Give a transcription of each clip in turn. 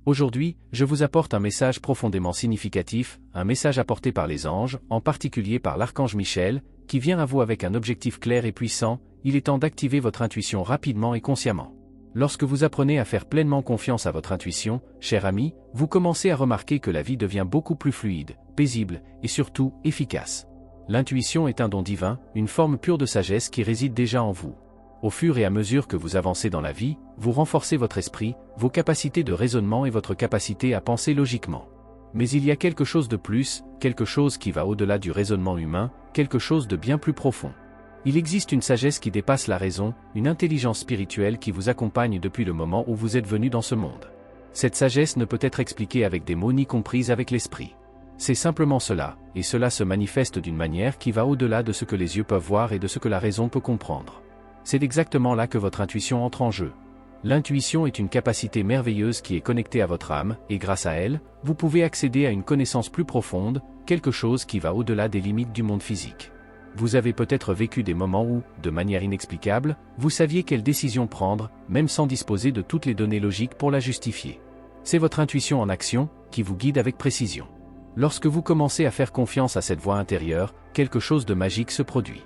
Aujourd'hui, je vous apporte un message profondément significatif, un message apporté par les anges, en particulier par l'archange Michel, qui vient à vous avec un objectif clair et puissant. Il est temps d'activer votre intuition rapidement et consciemment. Lorsque vous apprenez à faire pleinement confiance à votre intuition, cher ami, vous commencez à remarquer que la vie devient beaucoup plus fluide, paisible, et surtout, efficace. L'intuition est un don divin, une forme pure de sagesse qui réside déjà en vous. Au fur et à mesure que vous avancez dans la vie, vous renforcez votre esprit, vos capacités de raisonnement et votre capacité à penser logiquement. Mais il y a quelque chose de plus, quelque chose qui va au-delà du raisonnement humain, quelque chose de bien plus profond. Il existe une sagesse qui dépasse la raison, une intelligence spirituelle qui vous accompagne depuis le moment où vous êtes venu dans ce monde. Cette sagesse ne peut être expliquée avec des mots ni comprise avec l'esprit. C'est simplement cela, et cela se manifeste d'une manière qui va au-delà de ce que les yeux peuvent voir et de ce que la raison peut comprendre. C'est exactement là que votre intuition entre en jeu. L'intuition est une capacité merveilleuse qui est connectée à votre âme, et grâce à elle, vous pouvez accéder à une connaissance plus profonde, quelque chose qui va au-delà des limites du monde physique. Vous avez peut-être vécu des moments où, de manière inexplicable, vous saviez quelle décision prendre, même sans disposer de toutes les données logiques pour la justifier. C'est votre intuition en action, qui vous guide avec précision. Lorsque vous commencez à faire confiance à cette voix intérieure, quelque chose de magique se produit.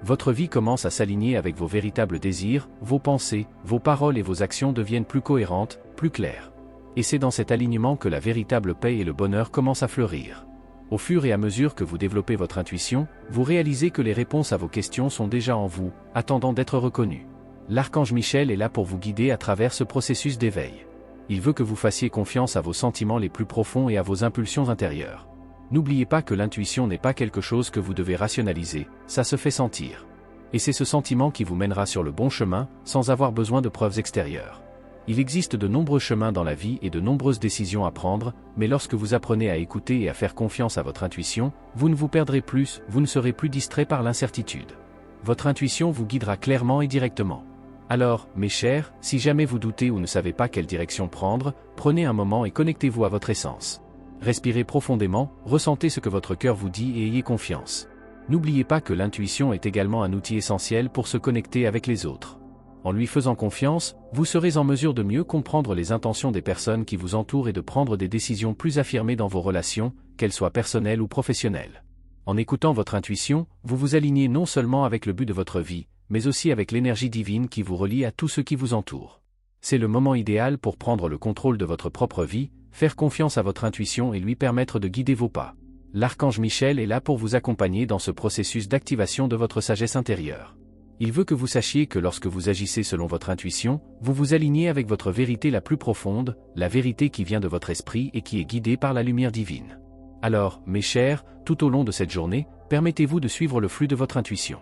Votre vie commence à s'aligner avec vos véritables désirs, vos pensées, vos paroles et vos actions deviennent plus cohérentes, plus claires. Et c'est dans cet alignement que la véritable paix et le bonheur commencent à fleurir. Au fur et à mesure que vous développez votre intuition, vous réalisez que les réponses à vos questions sont déjà en vous, attendant d'être reconnues. L'archange Michel est là pour vous guider à travers ce processus d'éveil. Il veut que vous fassiez confiance à vos sentiments les plus profonds et à vos impulsions intérieures. N'oubliez pas que l'intuition n'est pas quelque chose que vous devez rationaliser, ça se fait sentir. Et c'est ce sentiment qui vous mènera sur le bon chemin, sans avoir besoin de preuves extérieures. Il existe de nombreux chemins dans la vie et de nombreuses décisions à prendre, mais lorsque vous apprenez à écouter et à faire confiance à votre intuition, vous ne vous perdrez plus, vous ne serez plus distrait par l'incertitude. Votre intuition vous guidera clairement et directement. Alors, mes chers, si jamais vous doutez ou ne savez pas quelle direction prendre, prenez un moment et connectez-vous à votre essence. Respirez profondément, ressentez ce que votre cœur vous dit et ayez confiance. N'oubliez pas que l'intuition est également un outil essentiel pour se connecter avec les autres. En lui faisant confiance, vous serez en mesure de mieux comprendre les intentions des personnes qui vous entourent et de prendre des décisions plus affirmées dans vos relations, qu'elles soient personnelles ou professionnelles. En écoutant votre intuition, vous vous alignez non seulement avec le but de votre vie, mais aussi avec l'énergie divine qui vous relie à tout ce qui vous entoure. C'est le moment idéal pour prendre le contrôle de votre propre vie, faire confiance à votre intuition et lui permettre de guider vos pas. L'archange Michel est là pour vous accompagner dans ce processus d'activation de votre sagesse intérieure. Il veut que vous sachiez que lorsque vous agissez selon votre intuition, vous vous alignez avec votre vérité la plus profonde, la vérité qui vient de votre esprit et qui est guidée par la lumière divine. Alors, mes chers, tout au long de cette journée, permettez-vous de suivre le flux de votre intuition.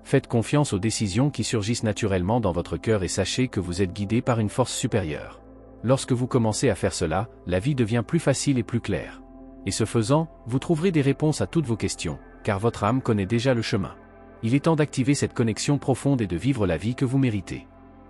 Faites confiance aux décisions qui surgissent naturellement dans votre cœur et sachez que vous êtes guidé par une force supérieure. Lorsque vous commencez à faire cela, la vie devient plus facile et plus claire. Et ce faisant, vous trouverez des réponses à toutes vos questions, car votre âme connaît déjà le chemin. Il est temps d'activer cette connexion profonde et de vivre la vie que vous méritez.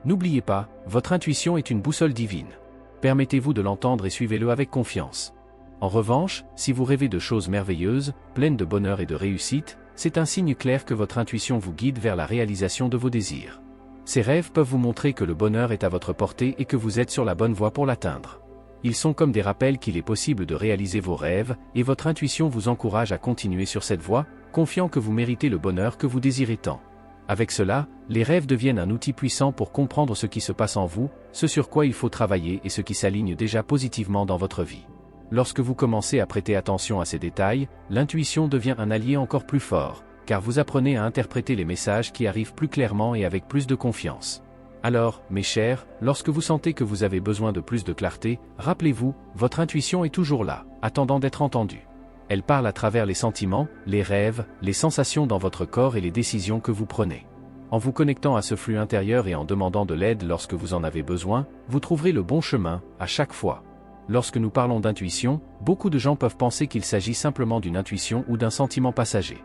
N'oubliez pas, votre intuition est une boussole divine. Permettez-vous de l'entendre et suivez-le avec confiance. En revanche, si vous rêvez de choses merveilleuses, pleines de bonheur et de réussite, c'est un signe clair que votre intuition vous guide vers la réalisation de vos désirs. Ces rêves peuvent vous montrer que le bonheur est à votre portée et que vous êtes sur la bonne voie pour l'atteindre. Ils sont comme des rappels qu'il est possible de réaliser vos rêves, et votre intuition vous encourage à continuer sur cette voie, confiant que vous méritez le bonheur que vous désirez tant. Avec cela, les rêves deviennent un outil puissant pour comprendre ce qui se passe en vous, ce sur quoi il faut travailler et ce qui s'aligne déjà positivement dans votre vie. Lorsque vous commencez à prêter attention à ces détails, l'intuition devient un allié encore plus fort, car vous apprenez à interpréter les messages qui arrivent plus clairement et avec plus de confiance. Alors, mes chers, lorsque vous sentez que vous avez besoin de plus de clarté, rappelez-vous, votre intuition est toujours là, attendant d'être entendue. Elle parle à travers les sentiments, les rêves, les sensations dans votre corps et les décisions que vous prenez. En vous connectant à ce flux intérieur et en demandant de l'aide lorsque vous en avez besoin, vous trouverez le bon chemin, à chaque fois. Lorsque nous parlons d'intuition, beaucoup de gens peuvent penser qu'il s'agit simplement d'une intuition ou d'un sentiment passager.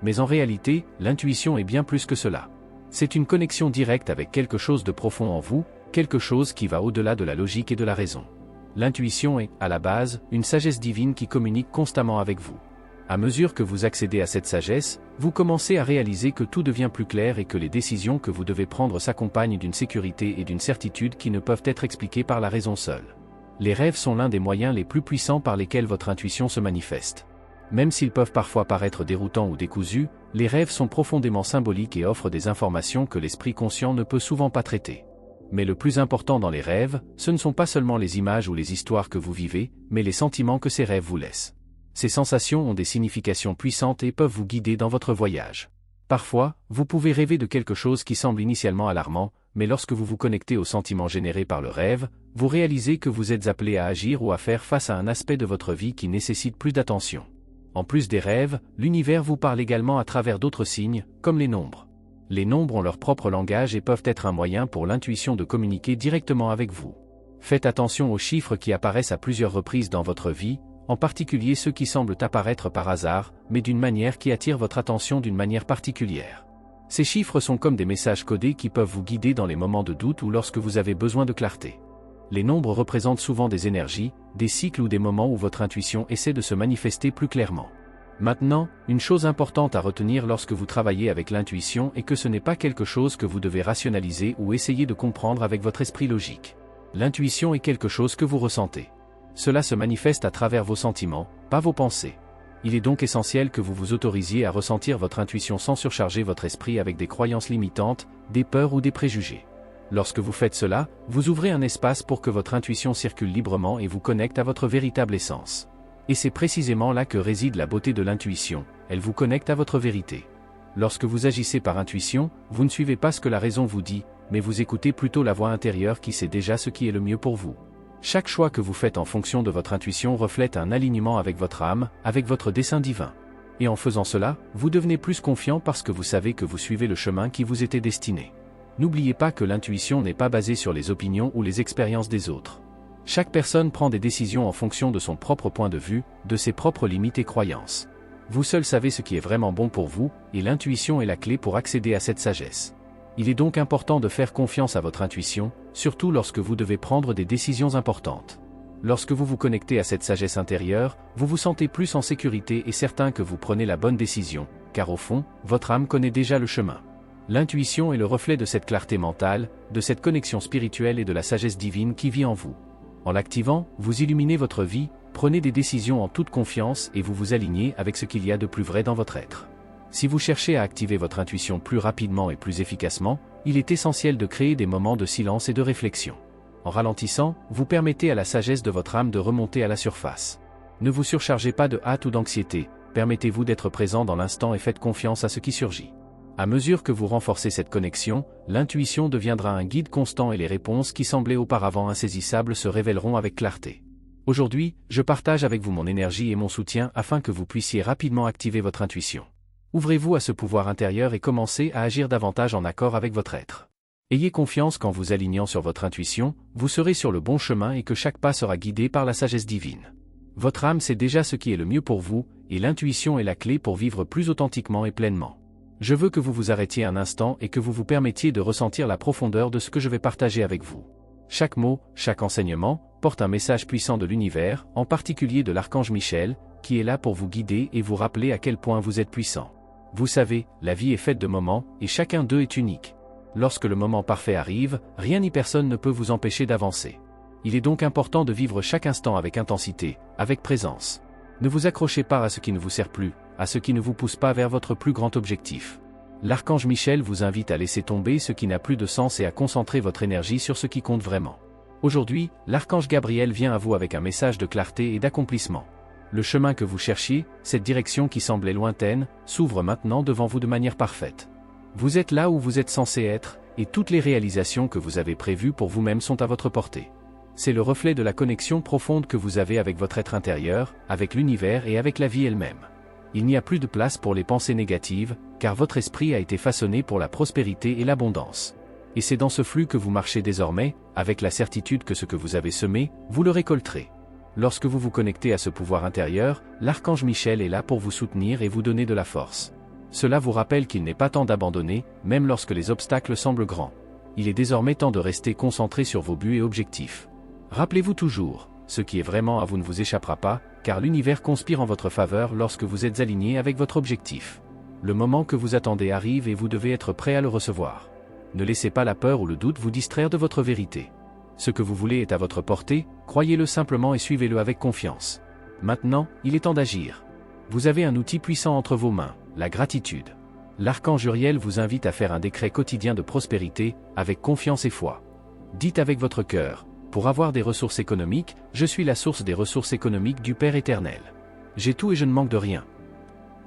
Mais en réalité, l'intuition est bien plus que cela. C'est une connexion directe avec quelque chose de profond en vous, quelque chose qui va au-delà de la logique et de la raison. L'intuition est, à la base, une sagesse divine qui communique constamment avec vous. À mesure que vous accédez à cette sagesse, vous commencez à réaliser que tout devient plus clair et que les décisions que vous devez prendre s'accompagnent d'une sécurité et d'une certitude qui ne peuvent être expliquées par la raison seule. Les rêves sont l'un des moyens les plus puissants par lesquels votre intuition se manifeste. Même s'ils peuvent parfois paraître déroutants ou décousus, les rêves sont profondément symboliques et offrent des informations que l'esprit conscient ne peut souvent pas traiter. Mais le plus important dans les rêves, ce ne sont pas seulement les images ou les histoires que vous vivez, mais les sentiments que ces rêves vous laissent. Ces sensations ont des significations puissantes et peuvent vous guider dans votre voyage. Parfois, vous pouvez rêver de quelque chose qui semble initialement alarmant, mais lorsque vous vous connectez aux sentiments générés par le rêve, vous réalisez que vous êtes appelé à agir ou à faire face à un aspect de votre vie qui nécessite plus d'attention. En plus des rêves, l'univers vous parle également à travers d'autres signes, comme les nombres. Les nombres ont leur propre langage et peuvent être un moyen pour l'intuition de communiquer directement avec vous. Faites attention aux chiffres qui apparaissent à plusieurs reprises dans votre vie, en particulier ceux qui semblent apparaître par hasard, mais d'une manière qui attire votre attention d'une manière particulière. Ces chiffres sont comme des messages codés qui peuvent vous guider dans les moments de doute ou lorsque vous avez besoin de clarté. Les nombres représentent souvent des énergies, des cycles ou des moments où votre intuition essaie de se manifester plus clairement. Maintenant, une chose importante à retenir lorsque vous travaillez avec l'intuition est que ce n'est pas quelque chose que vous devez rationaliser ou essayer de comprendre avec votre esprit logique. L'intuition est quelque chose que vous ressentez. Cela se manifeste à travers vos sentiments, pas vos pensées. Il est donc essentiel que vous vous autorisiez à ressentir votre intuition sans surcharger votre esprit avec des croyances limitantes, des peurs ou des préjugés. Lorsque vous faites cela, vous ouvrez un espace pour que votre intuition circule librement et vous connecte à votre véritable essence. Et c'est précisément là que réside la beauté de l'intuition, elle vous connecte à votre vérité. Lorsque vous agissez par intuition, vous ne suivez pas ce que la raison vous dit, mais vous écoutez plutôt la voix intérieure qui sait déjà ce qui est le mieux pour vous. Chaque choix que vous faites en fonction de votre intuition reflète un alignement avec votre âme, avec votre dessein divin. Et en faisant cela, vous devenez plus confiant parce que vous savez que vous suivez le chemin qui vous était destiné. N'oubliez pas que l'intuition n'est pas basée sur les opinions ou les expériences des autres. Chaque personne prend des décisions en fonction de son propre point de vue, de ses propres limites et croyances. Vous seul savez ce qui est vraiment bon pour vous, et l'intuition est la clé pour accéder à cette sagesse. Il est donc important de faire confiance à votre intuition, surtout lorsque vous devez prendre des décisions importantes. Lorsque vous vous connectez à cette sagesse intérieure, vous vous sentez plus en sécurité et certain que vous prenez la bonne décision, car au fond, votre âme connaît déjà le chemin. L'intuition est le reflet de cette clarté mentale, de cette connexion spirituelle et de la sagesse divine qui vit en vous. En l'activant, vous illuminez votre vie, prenez des décisions en toute confiance et vous vous alignez avec ce qu'il y a de plus vrai dans votre être. Si vous cherchez à activer votre intuition plus rapidement et plus efficacement, il est essentiel de créer des moments de silence et de réflexion. En ralentissant, vous permettez à la sagesse de votre âme de remonter à la surface. Ne vous surchargez pas de hâte ou d'anxiété, permettez-vous d'être présent dans l'instant et faites confiance à ce qui surgit. À mesure que vous renforcez cette connexion, l'intuition deviendra un guide constant et les réponses qui semblaient auparavant insaisissables se révéleront avec clarté. Aujourd'hui, je partage avec vous mon énergie et mon soutien afin que vous puissiez rapidement activer votre intuition. Ouvrez-vous à ce pouvoir intérieur et commencez à agir davantage en accord avec votre être. Ayez confiance qu'en vous alignant sur votre intuition, vous serez sur le bon chemin et que chaque pas sera guidé par la sagesse divine. Votre âme sait déjà ce qui est le mieux pour vous, et l'intuition est la clé pour vivre plus authentiquement et pleinement. Je veux que vous vous arrêtiez un instant et que vous vous permettiez de ressentir la profondeur de ce que je vais partager avec vous. Chaque mot, chaque enseignement, porte un message puissant de l'univers, en particulier de l'archange Michel, qui est là pour vous guider et vous rappeler à quel point vous êtes puissant. Vous savez, la vie est faite de moments, et chacun d'eux est unique. Lorsque le moment parfait arrive, rien ni personne ne peut vous empêcher d'avancer. Il est donc important de vivre chaque instant avec intensité, avec présence. Ne vous accrochez pas à ce qui ne vous sert plus, à ce qui ne vous pousse pas vers votre plus grand objectif. L'archange Michel vous invite à laisser tomber ce qui n'a plus de sens et à concentrer votre énergie sur ce qui compte vraiment. Aujourd'hui, l'archange Gabriel vient à vous avec un message de clarté et d'accomplissement. Le chemin que vous cherchiez, cette direction qui semblait lointaine, s'ouvre maintenant devant vous de manière parfaite. Vous êtes là où vous êtes censé être, et toutes les réalisations que vous avez prévues pour vous-même sont à votre portée. C'est le reflet de la connexion profonde que vous avez avec votre être intérieur, avec l'univers et avec la vie elle-même. Il n'y a plus de place pour les pensées négatives, car votre esprit a été façonné pour la prospérité et l'abondance. Et c'est dans ce flux que vous marchez désormais, avec la certitude que ce que vous avez semé, vous le récolterez. Lorsque vous vous connectez à ce pouvoir intérieur, l'archange Michel est là pour vous soutenir et vous donner de la force. Cela vous rappelle qu'il n'est pas temps d'abandonner, même lorsque les obstacles semblent grands. Il est désormais temps de rester concentré sur vos buts et objectifs. Rappelez-vous toujours, ce qui est vraiment à vous ne vous échappera pas, car l'univers conspire en votre faveur lorsque vous êtes aligné avec votre objectif. Le moment que vous attendez arrive et vous devez être prêt à le recevoir. Ne laissez pas la peur ou le doute vous distraire de votre vérité. Ce que vous voulez est à votre portée, croyez-le simplement et suivez-le avec confiance. Maintenant, il est temps d'agir. Vous avez un outil puissant entre vos mains, la gratitude. L'archange Uriel vous invite à faire un décret quotidien de prospérité, avec confiance et foi. Dites avec votre cœur, pour avoir des ressources économiques, je suis la source des ressources économiques du Père éternel. J'ai tout et je ne manque de rien.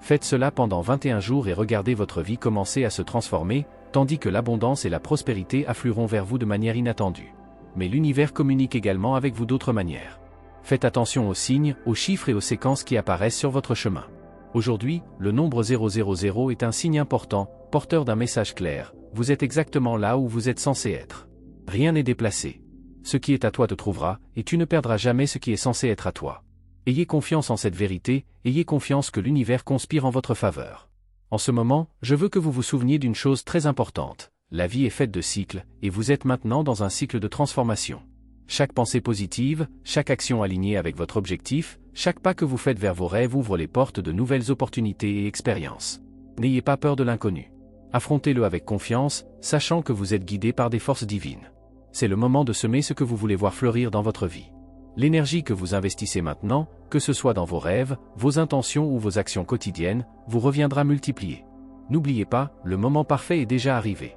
Faites cela pendant 21 jours et regardez votre vie commencer à se transformer, tandis que l'abondance et la prospérité afflueront vers vous de manière inattendue. Mais l'univers communique également avec vous d'autres manières. Faites attention aux signes, aux chiffres et aux séquences qui apparaissent sur votre chemin. Aujourd'hui, le nombre 000 est un signe important, porteur d'un message clair. Vous êtes exactement là où vous êtes censé être. Rien n'est déplacé. Ce qui est à toi te trouvera, et tu ne perdras jamais ce qui est censé être à toi. Ayez confiance en cette vérité, ayez confiance que l'univers conspire en votre faveur. En ce moment, je veux que vous vous souveniez d'une chose très importante. La vie est faite de cycles, et vous êtes maintenant dans un cycle de transformation. Chaque pensée positive, chaque action alignée avec votre objectif, chaque pas que vous faites vers vos rêves ouvre les portes de nouvelles opportunités et expériences. N'ayez pas peur de l'inconnu. Affrontez-le avec confiance, sachant que vous êtes guidé par des forces divines. C'est le moment de semer ce que vous voulez voir fleurir dans votre vie. L'énergie que vous investissez maintenant, que ce soit dans vos rêves, vos intentions ou vos actions quotidiennes, vous reviendra multipliée. N'oubliez pas, le moment parfait est déjà arrivé.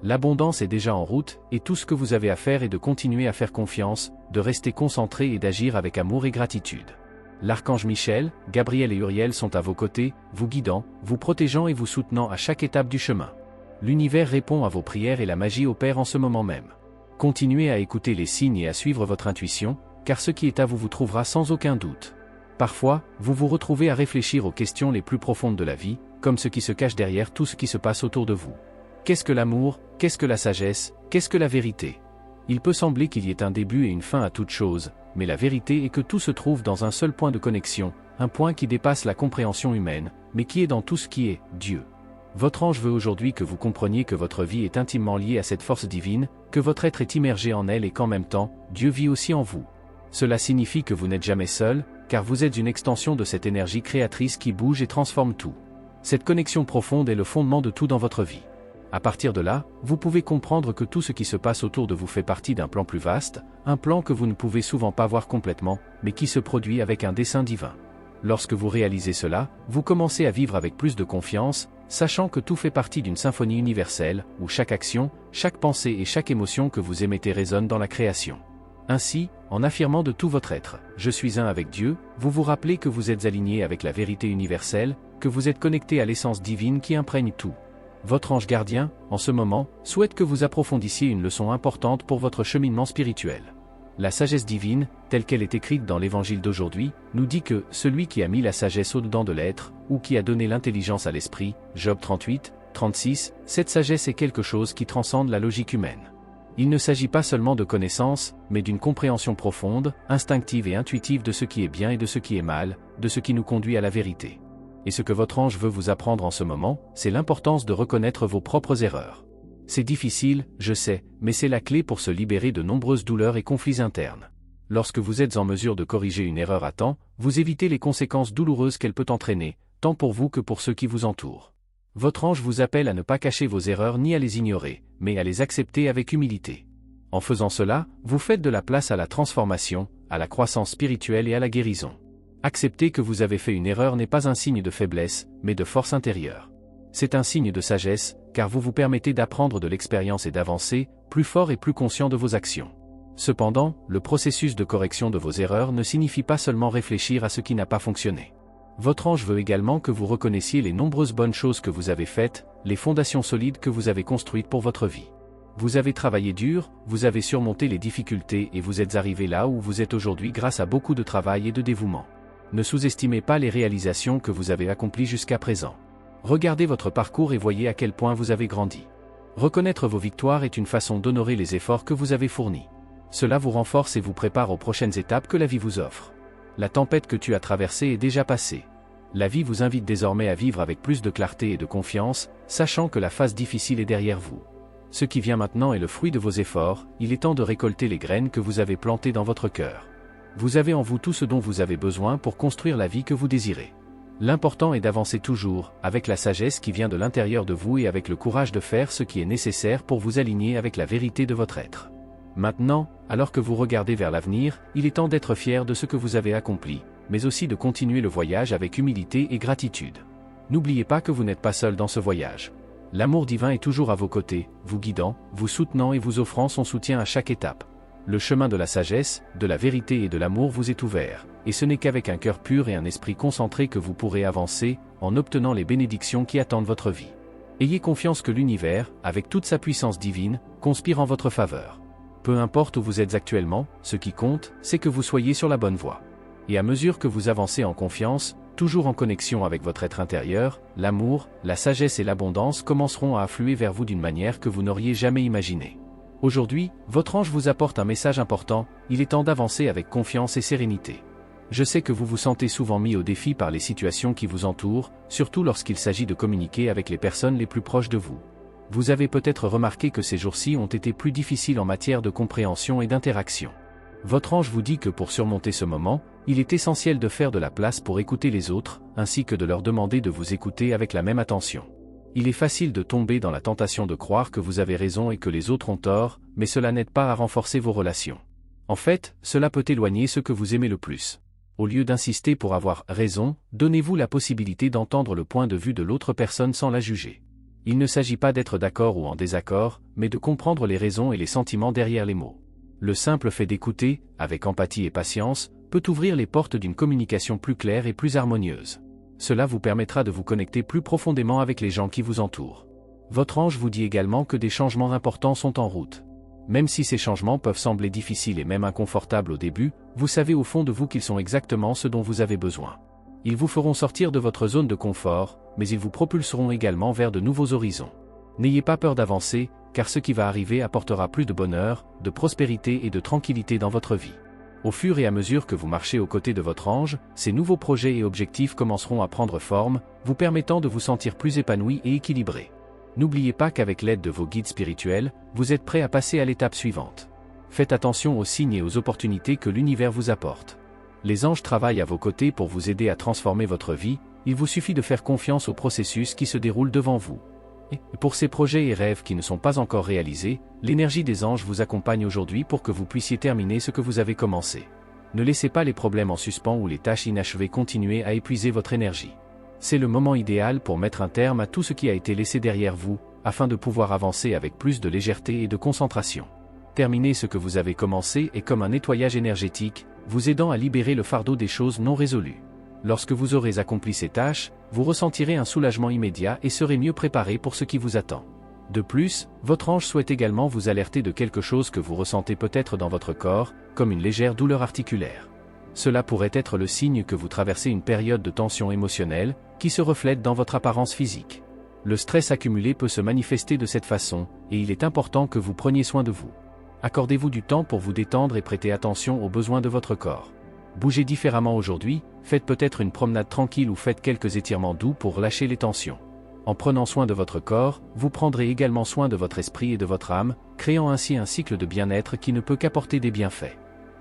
L'abondance est déjà en route, et tout ce que vous avez à faire est de continuer à faire confiance, de rester concentré et d'agir avec amour et gratitude. L'archange Michel, Gabriel et Uriel sont à vos côtés, vous guidant, vous protégeant et vous soutenant à chaque étape du chemin. L'univers répond à vos prières et la magie opère en ce moment même. Continuez à écouter les signes et à suivre votre intuition, car ce qui est à vous vous trouvera sans aucun doute. Parfois, vous vous retrouvez à réfléchir aux questions les plus profondes de la vie, comme ce qui se cache derrière tout ce qui se passe autour de vous. Qu'est-ce que l'amour? Qu'est-ce que la sagesse? Qu'est-ce que la vérité? Il peut sembler qu'il y ait un début et une fin à toute chose, mais la vérité est que tout se trouve dans un seul point de connexion, un point qui dépasse la compréhension humaine, mais qui est dans tout ce qui est Dieu. Votre ange veut aujourd'hui que vous compreniez que votre vie est intimement liée à cette force divine, que votre être est immergé en elle et qu'en même temps, Dieu vit aussi en vous. Cela signifie que vous n'êtes jamais seul, car vous êtes une extension de cette énergie créatrice qui bouge et transforme tout. Cette connexion profonde est le fondement de tout dans votre vie. À partir de là, vous pouvez comprendre que tout ce qui se passe autour de vous fait partie d'un plan plus vaste, un plan que vous ne pouvez souvent pas voir complètement, mais qui se produit avec un dessein divin. Lorsque vous réalisez cela, vous commencez à vivre avec plus de confiance, sachant que tout fait partie d'une symphonie universelle, où chaque action, chaque pensée et chaque émotion que vous émettez résonne dans la création. Ainsi, en affirmant de tout votre être, « Je suis un avec Dieu », vous vous rappelez que vous êtes aligné avec la vérité universelle, que vous êtes connecté à l'essence divine qui imprègne tout. Votre ange gardien, en ce moment, souhaite que vous approfondissiez une leçon importante pour votre cheminement spirituel. La sagesse divine, telle qu'elle est écrite dans l'évangile d'aujourd'hui, nous dit que celui qui a mis la sagesse au-dedans de l'être, ou qui a donné l'intelligence à l'esprit, Job 38, 36, cette sagesse est quelque chose qui transcende la logique humaine. Il ne s'agit pas seulement de connaissances, mais d'une compréhension profonde, instinctive et intuitive de ce qui est bien et de ce qui est mal, de ce qui nous conduit à la vérité. Et ce que votre ange veut vous apprendre en ce moment, c'est l'importance de reconnaître vos propres erreurs. C'est difficile, je sais, mais c'est la clé pour se libérer de nombreuses douleurs et conflits internes. Lorsque vous êtes en mesure de corriger une erreur à temps, vous évitez les conséquences douloureuses qu'elle peut entraîner, tant pour vous que pour ceux qui vous entourent. Votre ange vous appelle à ne pas cacher vos erreurs ni à les ignorer, mais à les accepter avec humilité. En faisant cela, vous faites de la place à la transformation, à la croissance spirituelle et à la guérison. Accepter que vous avez fait une erreur n'est pas un signe de faiblesse, mais de force intérieure. C'est un signe de sagesse, car vous vous permettez d'apprendre de l'expérience et d'avancer, plus fort et plus conscient de vos actions. Cependant, le processus de correction de vos erreurs ne signifie pas seulement réfléchir à ce qui n'a pas fonctionné. Votre ange veut également que vous reconnaissiez les nombreuses bonnes choses que vous avez faites, les fondations solides que vous avez construites pour votre vie. Vous avez travaillé dur, vous avez surmonté les difficultés et vous êtes arrivé là où vous êtes aujourd'hui grâce à beaucoup de travail et de dévouement. Ne sous-estimez pas les réalisations que vous avez accomplies jusqu'à présent. Regardez votre parcours et voyez à quel point vous avez grandi. Reconnaître vos victoires est une façon d'honorer les efforts que vous avez fournis. Cela vous renforce et vous prépare aux prochaines étapes que la vie vous offre. La tempête que tu as traversée est déjà passée. La vie vous invite désormais à vivre avec plus de clarté et de confiance, sachant que la phase difficile est derrière vous. Ce qui vient maintenant est le fruit de vos efforts, il est temps de récolter les graines que vous avez plantées dans votre cœur. Vous avez en vous tout ce dont vous avez besoin pour construire la vie que vous désirez. L'important est d'avancer toujours, avec la sagesse qui vient de l'intérieur de vous et avec le courage de faire ce qui est nécessaire pour vous aligner avec la vérité de votre être. Maintenant, alors que vous regardez vers l'avenir, il est temps d'être fier de ce que vous avez accompli, mais aussi de continuer le voyage avec humilité et gratitude. N'oubliez pas que vous n'êtes pas seul dans ce voyage. L'amour divin est toujours à vos côtés, vous guidant, vous soutenant et vous offrant son soutien à chaque étape. Le chemin de la sagesse, de la vérité et de l'amour vous est ouvert, et ce n'est qu'avec un cœur pur et un esprit concentré que vous pourrez avancer, en obtenant les bénédictions qui attendent votre vie. Ayez confiance que l'univers, avec toute sa puissance divine, conspire en votre faveur. Peu importe où vous êtes actuellement, ce qui compte, c'est que vous soyez sur la bonne voie. Et à mesure que vous avancez en confiance, toujours en connexion avec votre être intérieur, l'amour, la sagesse et l'abondance commenceront à affluer vers vous d'une manière que vous n'auriez jamais imaginée. Aujourd'hui, votre ange vous apporte un message important, il est temps d'avancer avec confiance et sérénité. Je sais que vous vous sentez souvent mis au défi par les situations qui vous entourent, surtout lorsqu'il s'agit de communiquer avec les personnes les plus proches de vous. Vous avez peut-être remarqué que ces jours-ci ont été plus difficiles en matière de compréhension et d'interaction. Votre ange vous dit que pour surmonter ce moment, il est essentiel de faire de la place pour écouter les autres, ainsi que de leur demander de vous écouter avec la même attention. Il est facile de tomber dans la tentation de croire que vous avez raison et que les autres ont tort, mais cela n'aide pas à renforcer vos relations. En fait, cela peut éloigner ceux que vous aimez le plus. Au lieu d'insister pour avoir raison, donnez-vous la possibilité d'entendre le point de vue de l'autre personne sans la juger. Il ne s'agit pas d'être d'accord ou en désaccord, mais de comprendre les raisons et les sentiments derrière les mots. Le simple fait d'écouter, avec empathie et patience, peut ouvrir les portes d'une communication plus claire et plus harmonieuse. Cela vous permettra de vous connecter plus profondément avec les gens qui vous entourent. Votre ange vous dit également que des changements importants sont en route. Même si ces changements peuvent sembler difficiles et même inconfortables au début, vous savez au fond de vous qu'ils sont exactement ce dont vous avez besoin. Ils vous feront sortir de votre zone de confort, mais ils vous propulseront également vers de nouveaux horizons. N'ayez pas peur d'avancer, car ce qui va arriver apportera plus de bonheur, de prospérité et de tranquillité dans votre vie. Au fur et à mesure que vous marchez aux côtés de votre ange, ces nouveaux projets et objectifs commenceront à prendre forme, vous permettant de vous sentir plus épanoui et équilibré. N'oubliez pas qu'avec l'aide de vos guides spirituels, vous êtes prêt à passer à l'étape suivante. Faites attention aux signes et aux opportunités que l'univers vous apporte. Les anges travaillent à vos côtés pour vous aider à transformer votre vie, il vous suffit de faire confiance au processus qui se déroule devant vous. Et pour ces projets et rêves qui ne sont pas encore réalisés, l'énergie des anges vous accompagne aujourd'hui pour que vous puissiez terminer ce que vous avez commencé. Ne laissez pas les problèmes en suspens ou les tâches inachevées continuer à épuiser votre énergie. C'est le moment idéal pour mettre un terme à tout ce qui a été laissé derrière vous, afin de pouvoir avancer avec plus de légèreté et de concentration. Terminer ce que vous avez commencé est comme un nettoyage énergétique, vous aidant à libérer le fardeau des choses non résolues. Lorsque vous aurez accompli ces tâches, vous ressentirez un soulagement immédiat et serez mieux préparé pour ce qui vous attend. De plus, votre ange souhaite également vous alerter de quelque chose que vous ressentez peut-être dans votre corps, comme une légère douleur articulaire. Cela pourrait être le signe que vous traversez une période de tension émotionnelle, qui se reflète dans votre apparence physique. Le stress accumulé peut se manifester de cette façon, et il est important que vous preniez soin de vous. Accordez-vous du temps pour vous détendre et prêtez attention aux besoins de votre corps. Bougez différemment aujourd'hui, faites peut-être une promenade tranquille ou faites quelques étirements doux pour lâcher les tensions. En prenant soin de votre corps, vous prendrez également soin de votre esprit et de votre âme, créant ainsi un cycle de bien-être qui ne peut qu'apporter des bienfaits.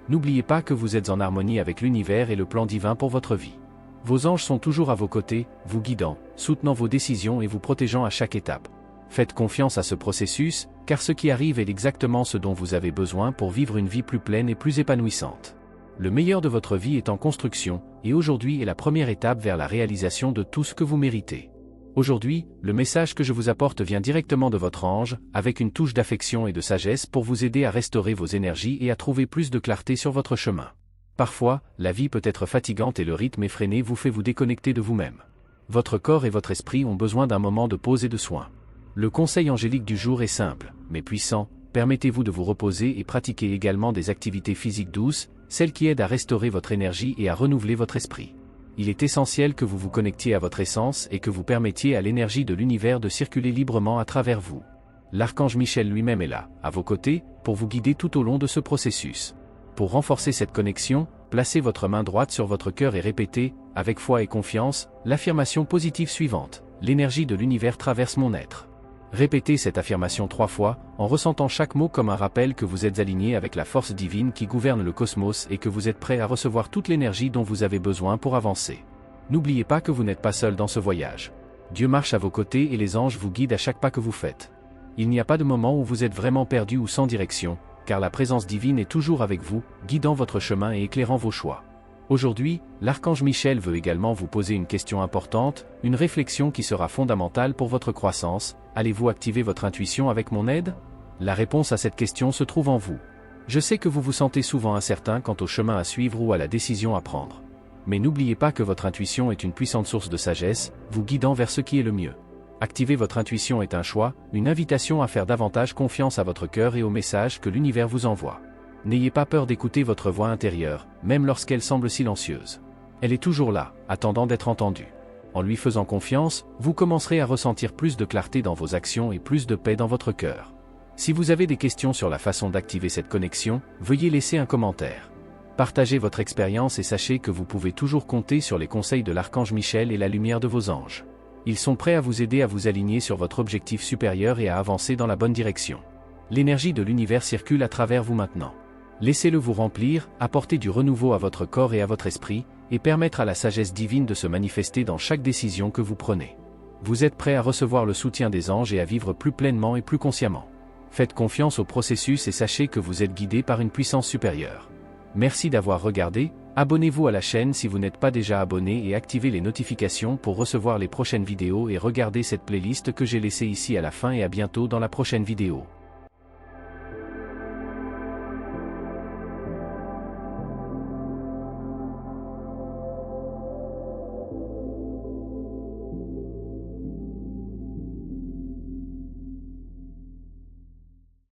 N'oubliez pas que vous êtes en harmonie avec l'univers et le plan divin pour votre vie. Vos anges sont toujours à vos côtés, vous guidant, soutenant vos décisions et vous protégeant à chaque étape. Faites confiance à ce processus, car ce qui arrive est exactement ce dont vous avez besoin pour vivre une vie plus pleine et plus épanouissante. Le meilleur de votre vie est en construction, et aujourd'hui est la première étape vers la réalisation de tout ce que vous méritez. Aujourd'hui, le message que je vous apporte vient directement de votre ange, avec une touche d'affection et de sagesse pour vous aider à restaurer vos énergies et à trouver plus de clarté sur votre chemin. Parfois, la vie peut être fatigante et le rythme effréné vous fait vous déconnecter de vous-même. Votre corps et votre esprit ont besoin d'un moment de pause et de soin. Le conseil angélique du jour est simple, mais puissant, permettez-vous de vous reposer et pratiquez également des activités physiques douces, celles qui aident à restaurer votre énergie et à renouveler votre esprit. Il est essentiel que vous vous connectiez à votre essence et que vous permettiez à l'énergie de l'univers de circuler librement à travers vous. L'archange Michel lui-même est là, à vos côtés, pour vous guider tout au long de ce processus. Pour renforcer cette connexion, placez votre main droite sur votre cœur et répétez, avec foi et confiance, l'affirmation positive suivante. L'énergie de l'univers traverse mon être. Répétez cette affirmation 3 fois, en ressentant chaque mot comme un rappel que vous êtes aligné avec la force divine qui gouverne le cosmos et que vous êtes prêt à recevoir toute l'énergie dont vous avez besoin pour avancer. N'oubliez pas que vous n'êtes pas seul dans ce voyage. Dieu marche à vos côtés et les anges vous guident à chaque pas que vous faites. Il n'y a pas de moment où vous êtes vraiment perdu ou sans direction, car la présence divine est toujours avec vous, guidant votre chemin et éclairant vos choix. Aujourd'hui, l'archange Michel veut également vous poser une question importante, une réflexion qui sera fondamentale pour votre croissance. Allez-vous activer votre intuition avec mon aide? La réponse à cette question se trouve en vous. Je sais que vous vous sentez souvent incertain quant au chemin à suivre ou à la décision à prendre. Mais n'oubliez pas que votre intuition est une puissante source de sagesse, vous guidant vers ce qui est le mieux. Activer votre intuition est un choix, une invitation à faire davantage confiance à votre cœur et aux messages que l'univers vous envoie. N'ayez pas peur d'écouter votre voix intérieure, même lorsqu'elle semble silencieuse. Elle est toujours là, attendant d'être entendue. En lui faisant confiance, vous commencerez à ressentir plus de clarté dans vos actions et plus de paix dans votre cœur. Si vous avez des questions sur la façon d'activer cette connexion, veuillez laisser un commentaire. Partagez votre expérience et sachez que vous pouvez toujours compter sur les conseils de l'archange Michel et la lumière de vos anges. Ils sont prêts à vous aider à vous aligner sur votre objectif supérieur et à avancer dans la bonne direction. L'énergie de l'univers circule à travers vous maintenant. Laissez-le vous remplir, apporter du renouveau à votre corps et à votre esprit, et permettre à la sagesse divine de se manifester dans chaque décision que vous prenez. Vous êtes prêt à recevoir le soutien des anges et à vivre plus pleinement et plus consciemment. Faites confiance au processus et sachez que vous êtes guidé par une puissance supérieure. Merci d'avoir regardé, abonnez-vous à la chaîne si vous n'êtes pas déjà abonné et activez les notifications pour recevoir les prochaines vidéos et regardez cette playlist que j'ai laissée ici à la fin et à bientôt dans la prochaine vidéo.